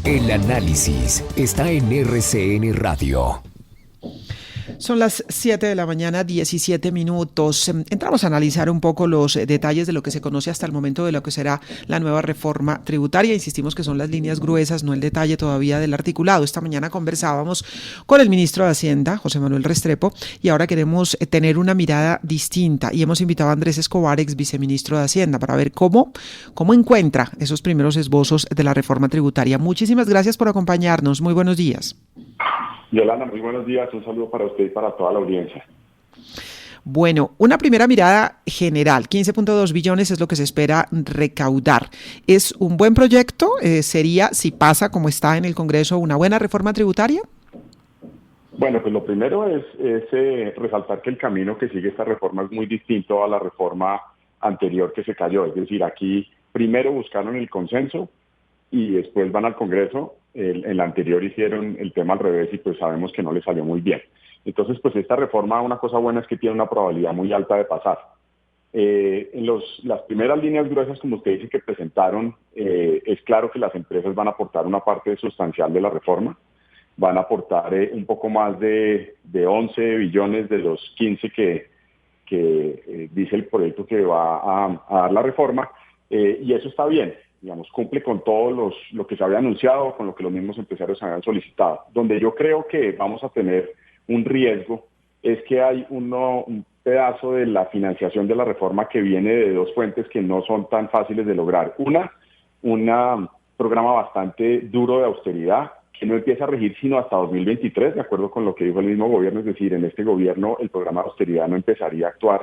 El análisis está en RCN Radio. Son las 7 de la mañana, 17 minutos. Entramos a analizar un poco los detalles de lo que se conoce hasta el momento de lo que será la nueva reforma tributaria. Insistimos que son las líneas gruesas, no el detalle todavía del articulado. Esta mañana conversábamos con el ministro de Hacienda, José Manuel Restrepo, y ahora queremos tener una mirada distinta. Y hemos invitado a Andrés Escobar, ex viceministro de Hacienda, para ver cómo encuentra esos primeros esbozos de la reforma tributaria. Muchísimas gracias por acompañarnos. Muy buenos días. Yolanda, muy buenos días. Un saludo para usted y para toda la audiencia. Bueno, una primera mirada general. 15.2 billones es lo que se espera recaudar. ¿Es un buen proyecto? ¿Sería, si pasa como está en el Congreso, una buena reforma tributaria? Bueno, pues lo primero es resaltar que el camino que sigue esta reforma es muy distinto a la reforma anterior que se cayó. Es decir, aquí primero buscaron el consenso y después van al Congreso. En la anterior hicieron el tema al revés y pues sabemos que no le salió muy bien. Entonces, pues esta reforma, una cosa buena es que tiene una probabilidad muy alta de pasar. En las primeras líneas gruesas, como usted dice, que presentaron, es claro que las empresas van a aportar una parte sustancial de la reforma. Van a aportar un poco más de 11 billones de los 15 que dice el proyecto que va a dar la reforma, y eso está bien. Digamos, cumple con todo lo que se había anunciado, con lo que los mismos empresarios habían solicitado. Donde yo creo que vamos a tener un riesgo es que hay un pedazo de la financiación de la reforma que viene de dos fuentes que no son tan fáciles de lograr. Un programa bastante duro de austeridad que no empieza a regir sino hasta 2023, de acuerdo con lo que dijo el mismo gobierno. Es decir, en este gobierno el programa de austeridad no empezaría a actuar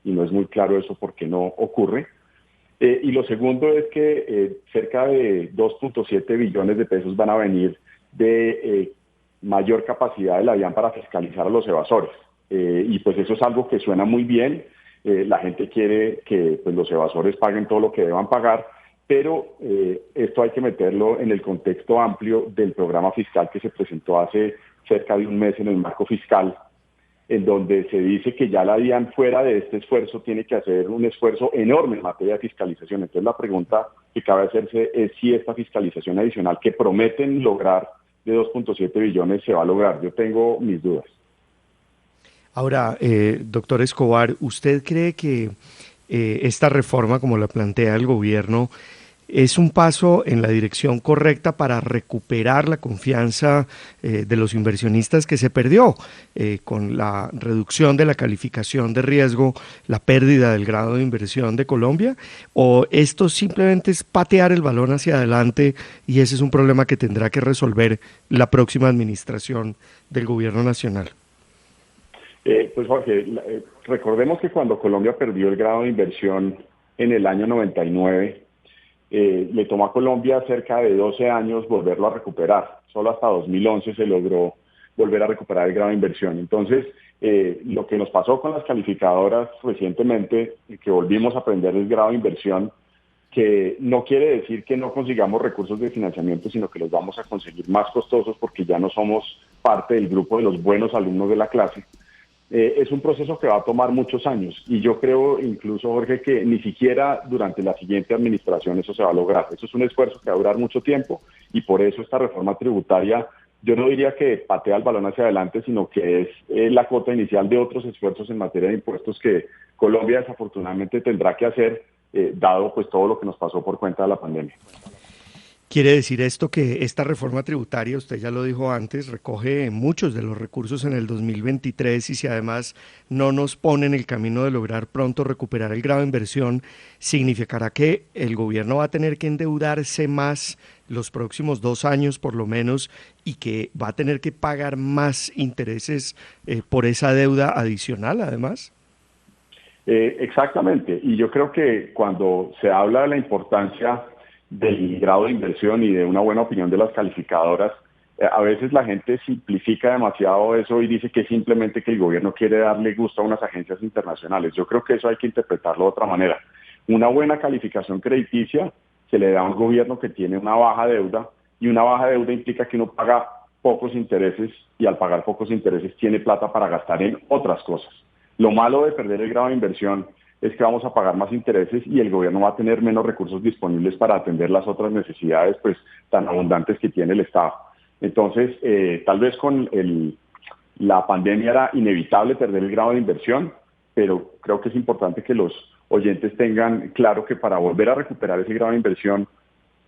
y no es muy claro eso por qué no ocurre. Y lo segundo es que cerca de 2.7 billones de pesos van a venir de mayor capacidad de la DIAN para fiscalizar a los evasores. Y pues eso es algo que suena muy bien. La gente quiere que pues, los evasores paguen todo lo que deban pagar, pero esto hay que meterlo en el contexto amplio del programa fiscal que se presentó hace cerca de un mes en el marco fiscal, en donde se dice que ya la DIAN fuera de este esfuerzo tiene que hacer un esfuerzo enorme en materia de fiscalización. Entonces la pregunta que cabe hacerse es si esta fiscalización adicional que prometen lograr de 2.7 billones se va a lograr. Yo tengo mis dudas. Ahora, doctor Escobar, ¿usted cree que esta reforma, como la plantea el gobierno, es un paso en la dirección correcta para recuperar la confianza de los inversionistas que se perdió con la reducción de la calificación de riesgo, la pérdida del grado de inversión de Colombia? ¿O esto simplemente es patear el balón hacia adelante y ese es un problema que tendrá que resolver la próxima administración del gobierno nacional? Pues Jorge, recordemos que cuando Colombia perdió el grado de inversión en el año 99, le tomó a Colombia cerca de 12 años volverlo a recuperar. Solo hasta 2011 se logró volver a recuperar el grado de inversión. Entonces, lo que nos pasó con las calificadoras recientemente, que volvimos a prender el grado de inversión, que no quiere decir que no consigamos recursos de financiamiento, sino que los vamos a conseguir más costosos porque ya no somos parte del grupo de los buenos alumnos de la clase. Es un proceso que va a tomar muchos años y yo creo incluso, Jorge, que ni siquiera durante la siguiente administración eso se va a lograr. Eso es un esfuerzo que va a durar mucho tiempo y por eso esta reforma tributaria, yo no diría que patea el balón hacia adelante, sino que es la cuota inicial de otros esfuerzos en materia de impuestos que Colombia desafortunadamente tendrá que hacer, dado pues todo lo que nos pasó por cuenta de la pandemia. ¿Quiere decir esto que esta reforma tributaria, usted ya lo dijo antes, recoge muchos de los recursos en el 2023 y si además no nos pone en el camino de lograr pronto recuperar el grado de inversión, significará que el gobierno va a tener que endeudarse más los próximos 2 años por lo menos y que va a tener que pagar más intereses por esa deuda adicional además? Exactamente, y yo creo que cuando se habla de la importancia del grado de inversión y de una buena opinión de las calificadoras, a veces la gente simplifica demasiado eso y dice que simplemente que el gobierno quiere darle gusto a unas agencias internacionales. Yo creo que eso hay que interpretarlo de otra manera. Una buena calificación crediticia se le da a un gobierno que tiene una baja deuda y una baja deuda implica que uno paga pocos intereses y al pagar pocos intereses tiene plata para gastar en otras cosas. Lo malo de perder el grado de inversión es que vamos a pagar más intereses y el gobierno va a tener menos recursos disponibles para atender las otras necesidades pues tan abundantes que tiene el Estado. Entonces, tal vez con la pandemia era inevitable perder el grado de inversión, pero creo que es importante que los oyentes tengan claro que para volver a recuperar ese grado de inversión,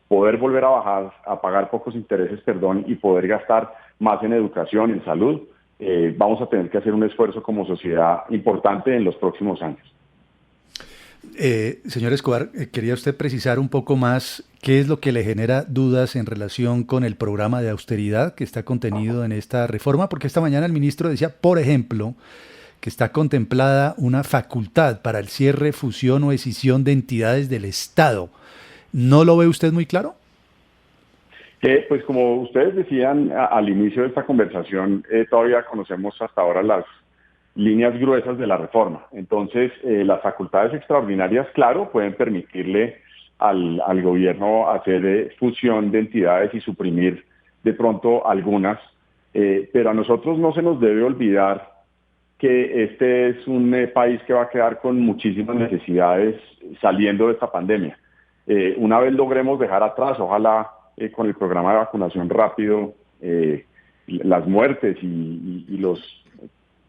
poder volver a pagar pocos intereses, y poder gastar más en educación, en salud, vamos a tener que hacer un esfuerzo como sociedad importante en los próximos años. Señor Escobar, quería usted precisar un poco más qué es lo que le genera dudas en relación con el programa de austeridad que está contenido en esta reforma, porque esta mañana el ministro decía, por ejemplo, que está contemplada una facultad para el cierre, fusión o escisión de entidades del Estado. ¿No lo ve usted muy claro? Pues como ustedes decían al inicio de esta conversación, todavía conocemos hasta ahora las líneas gruesas de la reforma. Entonces, las facultades extraordinarias, claro, pueden permitirle al gobierno hacer fusión de entidades y suprimir de pronto algunas, pero a nosotros no se nos debe olvidar que este es un país que va a quedar con muchísimas necesidades saliendo de esta pandemia. Una vez logremos dejar atrás, ojalá con el programa de vacunación rápido, las muertes y los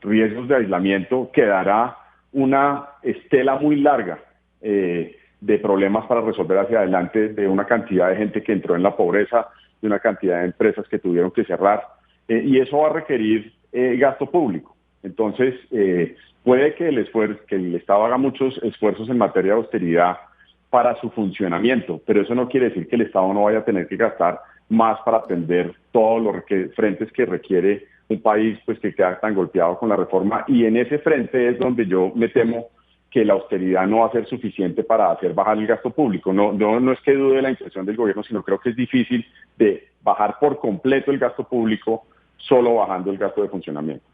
riesgos de aislamiento, quedará una estela muy larga de problemas para resolver hacia adelante, de una cantidad de gente que entró en la pobreza, de una cantidad de empresas que tuvieron que cerrar, y eso va a requerir gasto público. Entonces, puede que el Estado haga muchos esfuerzos en materia de austeridad para su funcionamiento, pero eso no quiere decir que el Estado no vaya a tener que gastar más para atender todos los frentes que requiere un país pues que queda tan golpeado con la reforma, y en ese frente es donde yo me temo que la austeridad no va a ser suficiente para hacer bajar el gasto público. No es que dude de la intención del gobierno, sino creo que es difícil de bajar por completo el gasto público solo bajando el gasto de funcionamiento.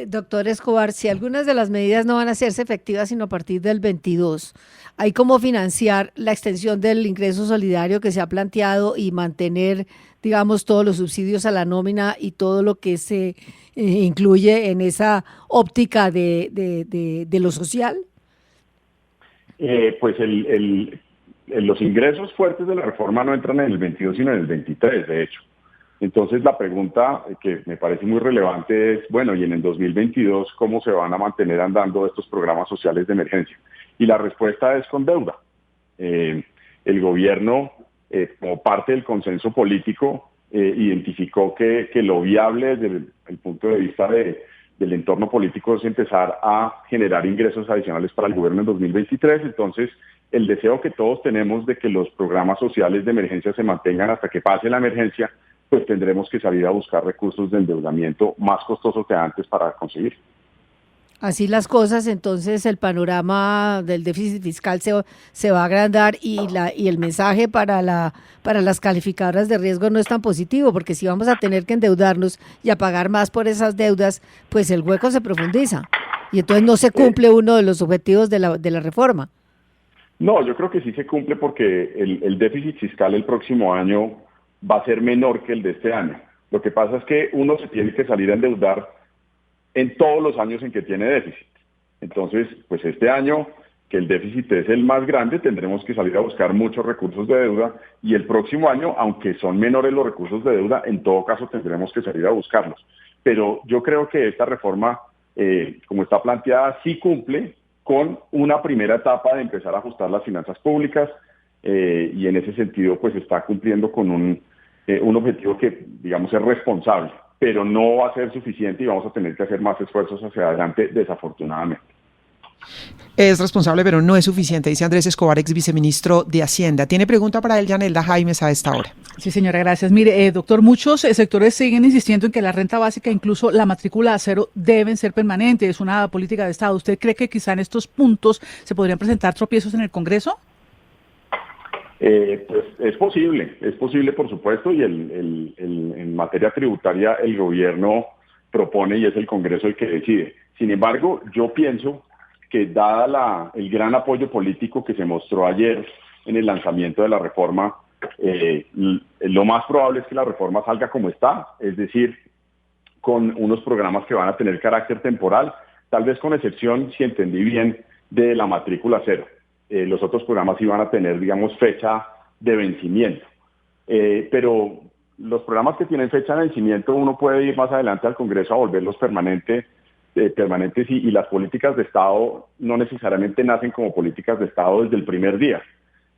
Doctor Escobar, si algunas de las medidas no van a hacerse efectivas sino a partir del 22, ¿hay cómo financiar la extensión del ingreso solidario que se ha planteado y mantener, digamos, todos los subsidios a la nómina y todo lo que se incluye en esa óptica de lo social? Pues los ingresos fuertes de la reforma no entran en el 22 sino en el 23, de hecho. Entonces la pregunta que me parece muy relevante es, bueno, y en el 2022, ¿cómo se van a mantener andando estos programas sociales de emergencia? Y la respuesta es con deuda. El gobierno, como parte del consenso político, identificó que lo viable desde el punto de vista del entorno político es empezar a generar ingresos adicionales para el gobierno en 2023. Entonces, el deseo que todos tenemos de que los programas sociales de emergencia se mantengan hasta que pase la emergencia, pues tendremos que salir a buscar recursos de endeudamiento más costosos que antes para conseguir. Así las cosas, entonces el panorama del déficit fiscal se va a agrandar y el mensaje para las calificadoras de riesgo no es tan positivo, porque si vamos a tener que endeudarnos y a pagar más por esas deudas, pues el hueco se profundiza y entonces no se cumple uno de los objetivos de la reforma. No, yo creo que sí se cumple porque el déficit fiscal el próximo año va a ser menor que el de este año. Lo que pasa es que uno se tiene que salir a endeudar en todos los años en que tiene déficit. Entonces, pues este año, que el déficit es el más grande, tendremos que salir a buscar muchos recursos de deuda, y el próximo año, aunque son menores los recursos de deuda, en todo caso tendremos que salir a buscarlos. Pero yo creo que esta reforma, como está planteada, sí cumple con una primera etapa de empezar a ajustar las finanzas públicas, y en ese sentido pues está cumpliendo con un objetivo que, digamos, es responsable, pero no va a ser suficiente y vamos a tener que hacer más esfuerzos hacia adelante, desafortunadamente. Es responsable, pero no es suficiente, dice Andrés Escobar, ex viceministro de Hacienda. Tiene pregunta para él, Yanelda Jaimes, a esta hora. Sí, señora, gracias. Mire, doctor, muchos sectores siguen insistiendo en que la renta básica, incluso la matrícula a cero, deben ser permanentes. Es una política de Estado. ¿Usted cree que quizá en estos puntos se podrían presentar tropiezos en el Congreso? Pues es posible por supuesto, y en materia tributaria el gobierno propone y es el Congreso el que decide. Sin embargo, yo pienso que dada el gran apoyo político que se mostró ayer en el lanzamiento de la reforma, lo más probable es que la reforma salga como está, es decir, con unos programas que van a tener carácter temporal, tal vez con excepción, si entendí bien, de la matrícula cero. Los otros programas iban a tener, digamos, fecha de vencimiento. Pero los programas que tienen fecha de vencimiento, uno puede ir más adelante al Congreso a volverlos permanentes y las políticas de Estado no necesariamente nacen como políticas de Estado desde el primer día.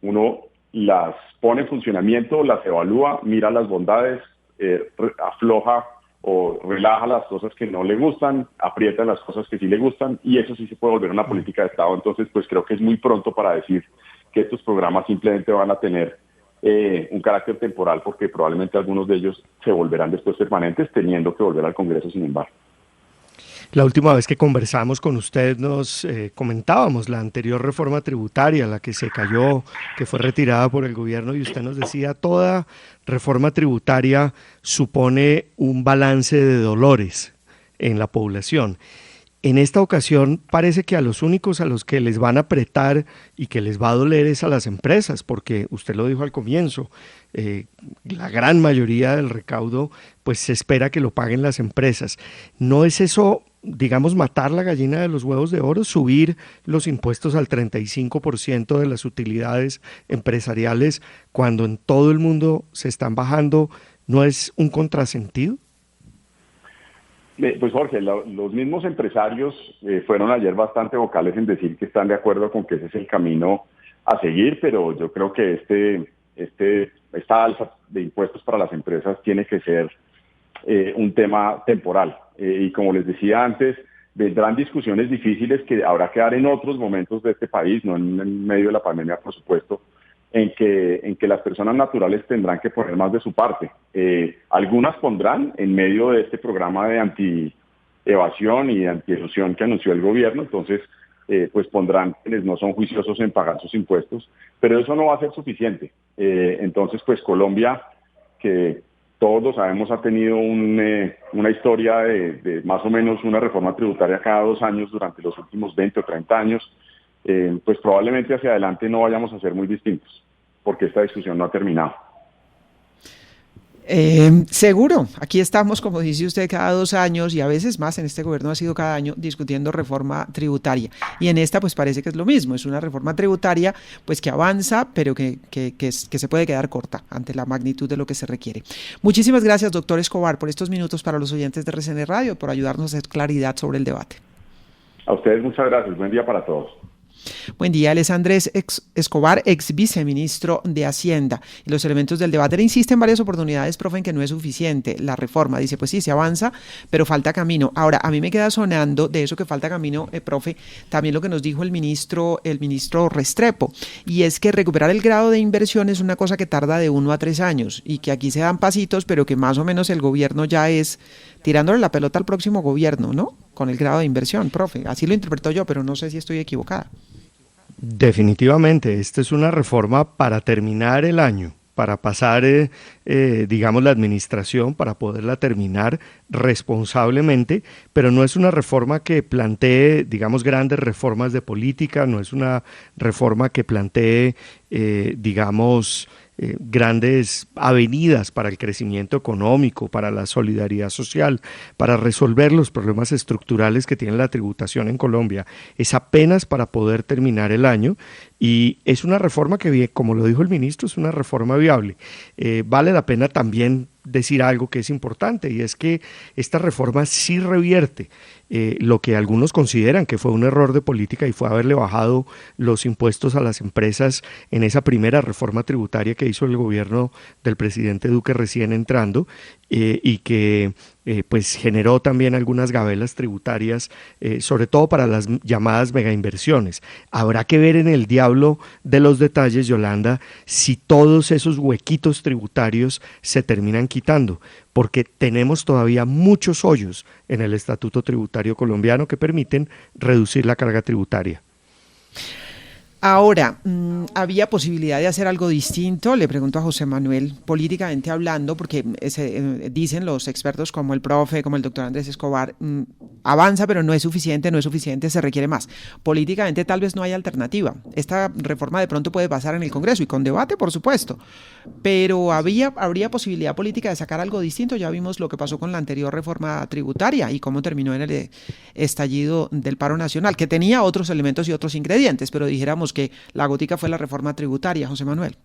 Uno las pone en funcionamiento, las evalúa, mira las bondades, afloja o relaja las cosas que no le gustan, aprieta las cosas que sí le gustan, y eso sí se puede volver una política de Estado. Entonces, pues creo que es muy pronto para decir que estos programas simplemente van a tener un carácter temporal, porque probablemente algunos de ellos se volverán después permanentes, teniendo que volver al Congreso, sin embargo. La última vez que conversamos con usted nos comentábamos la anterior reforma tributaria, la que se cayó, que fue retirada por el gobierno, y usted nos decía toda reforma tributaria supone un balance de dolores en la población. En esta ocasión parece que a los únicos a los que les van a apretar y que les va a doler es a las empresas, porque usted lo dijo al comienzo, la gran mayoría del recaudo pues se espera que lo paguen las empresas. ¿No es eso, digamos, matar la gallina de los huevos de oro, subir los impuestos al 35% de las utilidades empresariales cuando en todo el mundo se están bajando? ¿No es un contrasentido? Pues Jorge, los mismos empresarios fueron ayer bastante vocales en decir que están de acuerdo con que ese es el camino a seguir, pero yo creo que esta alza de impuestos para las empresas tiene que ser un tema temporal. Y como les decía antes, vendrán discusiones difíciles que habrá que dar en otros momentos de este país, no en medio de la pandemia, por supuesto, en que las personas naturales tendrán que poner más de su parte. Algunas pondrán en medio de este programa de anti-evasión y de anti-elusión que anunció el gobierno, entonces pues pondrán quienes no son juiciosos en pagar sus impuestos, pero eso no va a ser suficiente. Entonces pues Colombia, que todos lo sabemos, ha tenido una historia de más o menos una reforma tributaria cada 2 años durante los últimos 20 o 30 años, pues probablemente hacia adelante no vayamos a ser muy distintos, porque esta discusión no ha terminado. Seguro, aquí estamos, como dice usted, cada 2 años y a veces más. En este gobierno ha sido cada año discutiendo reforma tributaria, y en esta pues parece que es lo mismo, es una reforma tributaria pues que avanza, pero que se puede quedar corta ante la magnitud de lo que se requiere. Muchísimas gracias, doctor Escobar, por estos minutos para los oyentes de RCN Radio, por ayudarnos a hacer claridad sobre el debate. A ustedes muchas gracias, buen día para todos. Buen día, él es Andrés Escobar, ex viceministro de Hacienda. Y los elementos del debate, le insiste en varias oportunidades, profe, en que no es suficiente la reforma. Dice, pues sí, se avanza, pero falta camino. Ahora, a mí me queda sonando de eso que falta camino, profe, también lo que nos dijo el ministro Restrepo, y es que recuperar el grado de inversión es una cosa que tarda de 1 a 3 años, y que aquí se dan pasitos, pero que más o menos el gobierno ya es tirándole la pelota al próximo gobierno, ¿no? Con el grado de inversión, profe. Así lo interpreto yo, pero no sé si estoy equivocada. Definitivamente, esta es una reforma para terminar el año, para pasar, digamos, la administración, para poderla terminar responsablemente, pero no es una reforma que plantee, digamos, grandes reformas de política, no es una reforma que plantee, digamos, grandes avenidas para el crecimiento económico, para la solidaridad social, para resolver los problemas estructurales que tiene la tributación en Colombia. Es apenas para poder terminar el año, y es una reforma que, como lo dijo el ministro, es una reforma viable. Vale la pena también decir algo que es importante, y es que esta reforma sí revierte lo que algunos consideran que fue un error de política, y fue haberle bajado los impuestos a las empresas en esa primera reforma tributaria que hizo el gobierno del presidente Duque recién entrando, y que pues generó también algunas gabelas tributarias, sobre todo para las llamadas megainversiones. Habrá que ver en el diablo de los detalles, Yolanda, si todos esos huequitos tributarios se terminan quitando, porque tenemos todavía muchos hoyos en el estatuto tributario colombiano que permiten reducir la carga tributaria. Ahora, ¿había posibilidad de hacer algo distinto? Le pregunto a José Manuel, políticamente hablando, porque dicen los expertos como el profe, como el doctor Andrés Escobar, avanza, pero no es suficiente, se requiere más. Políticamente tal vez no hay alternativa. Esta reforma de pronto puede pasar en el Congreso y con debate, por supuesto, pero habría posibilidad política de sacar algo distinto. Ya vimos lo que pasó con la anterior reforma tributaria y cómo terminó en el estallido del paro nacional, que tenía otros elementos y otros ingredientes, pero dijéramos que la gótica fue la reforma tributaria, José Manuel.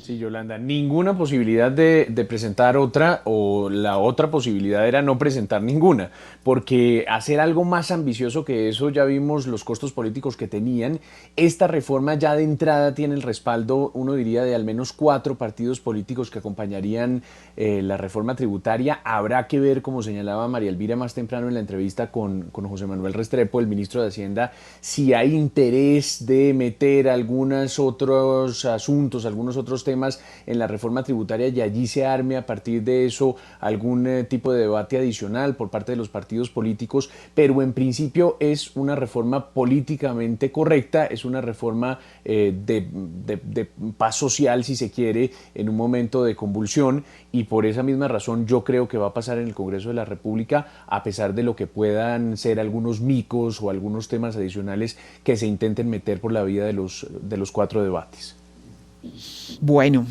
Sí, Yolanda, ninguna posibilidad de presentar otra, o la otra posibilidad era no presentar ninguna, porque hacer algo más ambicioso que eso, ya vimos los costos políticos que tenían. Esta reforma ya de entrada tiene el respaldo, uno diría, de al menos 4 partidos políticos que acompañarían la reforma tributaria. Habrá que ver, como señalaba María Elvira más temprano en la entrevista con José Manuel Restrepo, el ministro de Hacienda, si hay interés de meter algunos otros asuntos, algunos otros temas en la reforma tributaria, y allí se arme a partir de eso algún tipo de debate adicional por parte de los partidos políticos, pero en principio es una reforma políticamente correcta, es una reforma de paz social, si se quiere, en un momento de convulsión, y por esa misma razón yo creo que va a pasar en el Congreso de la República, a pesar de lo que puedan ser algunos micos o algunos temas adicionales que se intenten meter por la vía de los 4 debates. Bueno,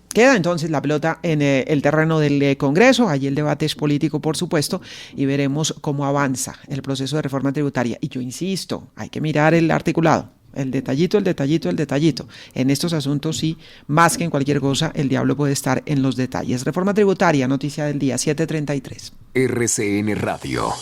queda entonces la pelota en el terreno del Congreso. Allí el debate es político, por supuesto, y veremos cómo avanza el proceso de reforma tributaria. Y yo insisto, hay que mirar el articulado, el detallito. En estos asuntos, sí, más que en cualquier cosa, el diablo puede estar en los detalles. Reforma tributaria, noticia del día, 7:33. RCN Radio.